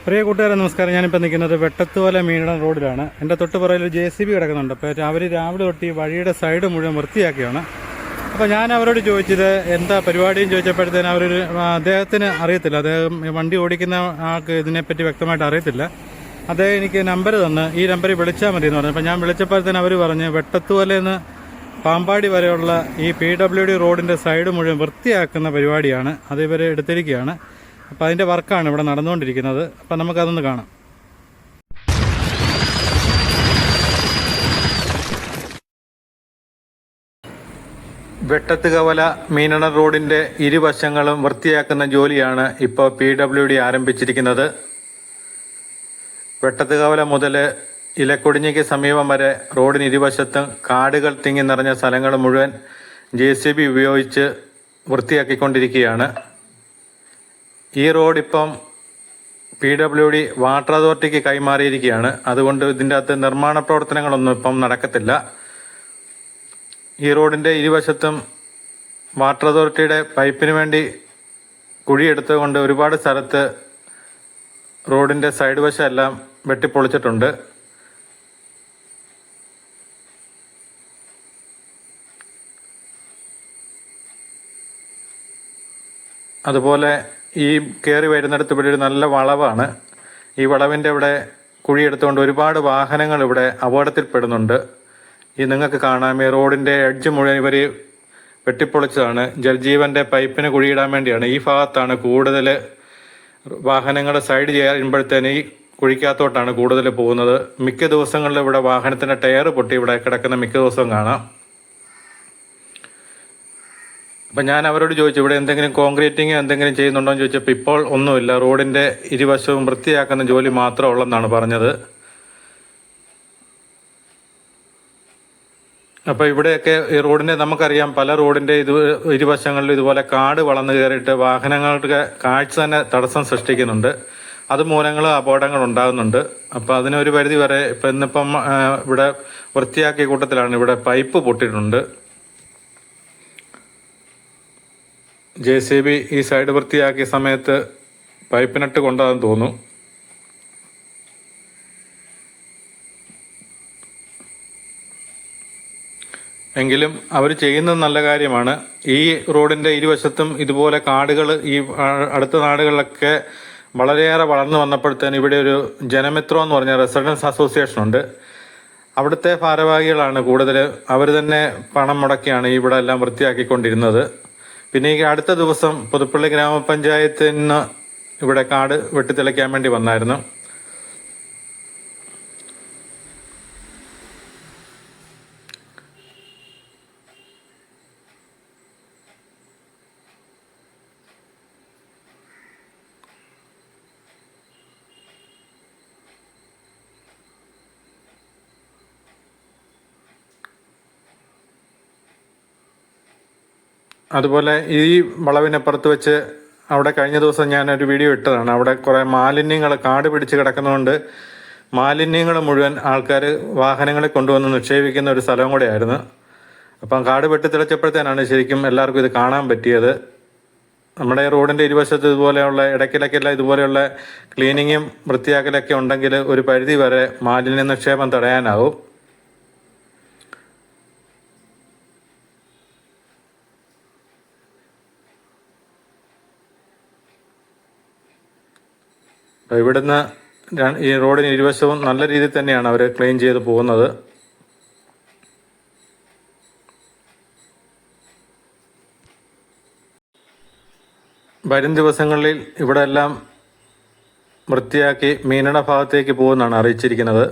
പ്രിയ കൂട്ടുകാരെ നമസ്കാരം. ഞാനിപ്പോൾ നിൽക്കുന്നത് വെട്ടത്തുവല മീനടം റോഡിലാണ്. എൻ്റെ തൊട്ട് പുറകിൽ JCB കിടക്കുന്നുണ്ട്. അപ്പോൾ അവർ രാവിലെ തൊട്ട് ഈ വഴിയുടെ സൈഡ് മുഴുവൻ വൃത്തിയാക്കിയാണ്. അപ്പോൾ ഞാൻ അവരോട് ചോദിച്ചത് എന്താ പരിപാടിയും ചോദിച്ചപ്പോഴത്തേന് അദ്ദേഹത്തിന് അറിയത്തില്ല. അദ്ദേഹം വണ്ടി ഓടിക്കുന്ന ആൾക്ക് ഇതിനെപ്പറ്റി വ്യക്തമായിട്ട് അറിയത്തില്ല. അദ്ദേഹം എനിക്ക് നമ്പർ തന്ന് ഈ നമ്പറിൽ വിളിച്ചാൽ മതി എന്ന് പറഞ്ഞു. അപ്പോൾ ഞാൻ വിളിച്ചപ്പോഴത്തേന് അവർ പറഞ്ഞ് വെട്ടത്തുവലയിൽ പാമ്പാടി വരെയുള്ള ഈ PWD റോഡിൻ്റെ സൈഡ് മുഴുവൻ വൃത്തിയാക്കുന്ന പരിപാടിയാണ്. അത് ഇവർ എടുത്തിരിക്കുകയാണ്. അപ്പോൾ അതിൻ്റെ വർക്കാണ് ഇവിടെ നടന്നുകൊണ്ടിരിക്കുന്നത്. അപ്പം നമുക്കതൊന്ന് കാണാം. വെട്ടത്തുകവല മീനടം റോഡിൻ്റെ ഇരുവശങ്ങളും വൃത്തിയാക്കുന്ന ജോലിയാണ് ഇപ്പോൾ PWD ആരംഭിച്ചിരിക്കുന്നത്. വെട്ടത്തുകവല മുതൽ ഇലക്കൊടിഞ്ഞിക്ക് സമീപം വരെ റോഡിന് ഇരുവശത്തും കാടുകൾ തിങ്ങി നിറഞ്ഞ സ്ഥലങ്ങൾ മുഴുവൻ JCB ഉപയോഗിച്ച് വൃത്തിയാക്കിക്കൊണ്ടിരിക്കുകയാണ്. ഈ റോഡ് ഇപ്പം PWD വാട്ടർ അതോറിറ്റിക്ക് കൈമാറിയിരിക്കുകയാണ്. അതുകൊണ്ട് ഇതിൻ്റെ അകത്ത് നിർമ്മാണ പ്രവർത്തനങ്ങളൊന്നും ഇപ്പം നടക്കത്തില്ല. ഈ റോഡിൻ്റെ ഇരുവശത്തും വാട്ടർ അതോറിറ്റിയുടെ പൈപ്പിന് വേണ്ടി കുഴിയെടുത്തുകൊണ്ട് ഒരുപാട് സ്ഥലത്ത് റോഡിൻ്റെ സൈഡ് വശം എല്ലാം വെട്ടിപ്പൊളിച്ചിട്ടുണ്ട്. അതുപോലെ ഈ കയറി വരുന്നിടത്ത് ഇവിടെ ഒരു നല്ല വളവാണ്. ഈ വളവിൻ്റെ ഇവിടെ കുഴിയെടുത്തുകൊണ്ട് ഒരുപാട് വാഹനങ്ങൾ ഇവിടെ അപകടത്തിൽപ്പെടുന്നുണ്ട്. ഈ നിങ്ങൾക്ക് കാണാം, ഈ റോഡിൻ്റെ എഡ്ജ് മുഴുവൻ ഇവർ വെട്ടിപ്പൊളിച്ചതാണ്. ജൽജീവൻ്റെ പൈപ്പിന് കുഴിയിടാൻ വേണ്ടിയാണ്. ഈ ഭാഗത്താണ് കൂടുതൽ വാഹനങ്ങൾ സൈഡ് ചെയ്യുമ്പോഴത്തേന് ഈ കുഴിക്കകത്തോട്ടാണ് കൂടുതൽ പോകുന്നത്. മിക്ക ദിവസങ്ങളിലും ഇവിടെ വാഹനത്തിൻ്റെ ടയർ പൊട്ടി ഇവിടെ കിടക്കുന്ന മിക്ക ദിവസവും കാണാം. അപ്പം ഞാൻ അവരോട് ചോദിച്ചു ഇവിടെ എന്തെങ്കിലും കോൺക്രീറ്റിങ് എന്തെങ്കിലും ചെയ്യുന്നുണ്ടോ എന്ന് ചോദിച്ചപ്പോൾ ഇപ്പോൾ ഒന്നുമില്ല, റോഡിൻ്റെ ഇരുവശവും വൃത്തിയാക്കുന്ന ജോലി മാത്രമേ ഉള്ളെന്നാണ് പറഞ്ഞത്. അപ്പോൾ ഇവിടെയൊക്കെ ഈ റോഡിൻ്റെ നമുക്കറിയാം, പല റോഡിൻ്റെ ഇരുവശങ്ങളിലും ഇതുപോലെ കാട് വളർന്നു കയറിയിട്ട് വാഹനങ്ങൾക്ക് കാഴ്ച തന്നെ തടസ്സം സൃഷ്ടിക്കുന്നുണ്ട്. അത് മൂലങ്ങൾ അപകടങ്ങൾ ഉണ്ടാകുന്നുണ്ട്. അപ്പോൾ അതിനൊരു പരിധി വരെ ഇന്നിപ്പം ഇവിടെ വൃത്തിയാക്കിയ കൂട്ടത്തിലാണ് ഇവിടെ പൈപ്പ് പൊട്ടിയിട്ടുണ്ട്. JCB ഈ സൈഡ് വൃത്തിയാക്കിയ സമയത്ത് പൈപ്പിനിട്ട് കൊണ്ടതെന്ന് തോന്നുന്നു. എങ്കിലും അവർ ചെയ്യുന്നത് നല്ല കാര്യമാണ്. ഈ റോഡിൻ്റെ ഇരുവശത്തും ഇതുപോലെ കാടുകൾ ഈ അടുത്ത നാടുകളിലൊക്കെ വളരെയേറെ വളർന്നു വന്നപ്പോഴത്തേന് ഇവിടെ ഒരു ജനമിത്രം എന്ന് പറഞ്ഞ റെസിഡൻസ് അസോസിയേഷൻ ഉണ്ട്. അവിടുത്തെ ഭാരവാഹികളാണ് കൂടുതൽ, അവർ തന്നെ പണം മുടക്കിയാണ് ഇവിടെ എല്ലാം വൃത്തിയാക്കിക്കൊണ്ടിരുന്നത്. പിന്നെ ഈ അടുത്ത ദിവസം പുതുപ്പള്ളി ഗ്രാമപഞ്ചായത്തിൽ നിന്ന് ഇവിടെ കാട് വെട്ടിത്തെളിക്കാൻ വേണ്ടി വന്നായിരുന്നു. അതുപോലെ ഈ വളവിനപ്പുറത്ത് വെച്ച് അവിടെ കഴിഞ്ഞ ദിവസം ഞാനൊരു വീഡിയോ ഇട്ടതാണ്. അവിടെ കുറേ മാലിന്യങ്ങൾ കാട് പിടിച്ച് കിടക്കുന്നതുകൊണ്ട് മാലിന്യങ്ങൾ മുഴുവൻ ആൾക്കാർ വാഹനങ്ങളിൽ കൊണ്ടുവന്ന് നിക്ഷേപിക്കുന്ന ഒരു സ്ഥലവും കൂടെയായിരുന്നു. അപ്പം കാട് വെട്ടിത്തെളിച്ചപ്പോഴത്തേനാണ് ശരിക്കും എല്ലാവർക്കും ഇത് കാണാൻ പറ്റിയത്. നമ്മുടെ റോഡിൻ്റെ ഇരുവശത്ത് ഇതുപോലെയുള്ള ഇടയ്ക്കിടയ്ക്കെല്ലാം ഇതുപോലെയുള്ള ക്ലീനിങ്ങും വൃത്തിയാക്കലൊക്കെ ഉണ്ടെങ്കിൽ ഒരു പരിധി വരെ മാലിന്യ നിക്ഷേപം തടയാനാവും. ഇവിടുന്ന് ഈ റോഡിന് ഇരുവശവും നല്ല രീതിയിൽ തന്നെയാണ് അവർ ക്ലീൻ ചെയ്ത് പോകുന്നത്. വരും ദിവസങ്ങളിൽ ഇവിടെ എല്ലാം വൃത്തിയാക്കി മീനട ഭാഗത്തേക്ക് പോകുമെന്നാണ് അറിയിച്ചിരിക്കുന്നത്.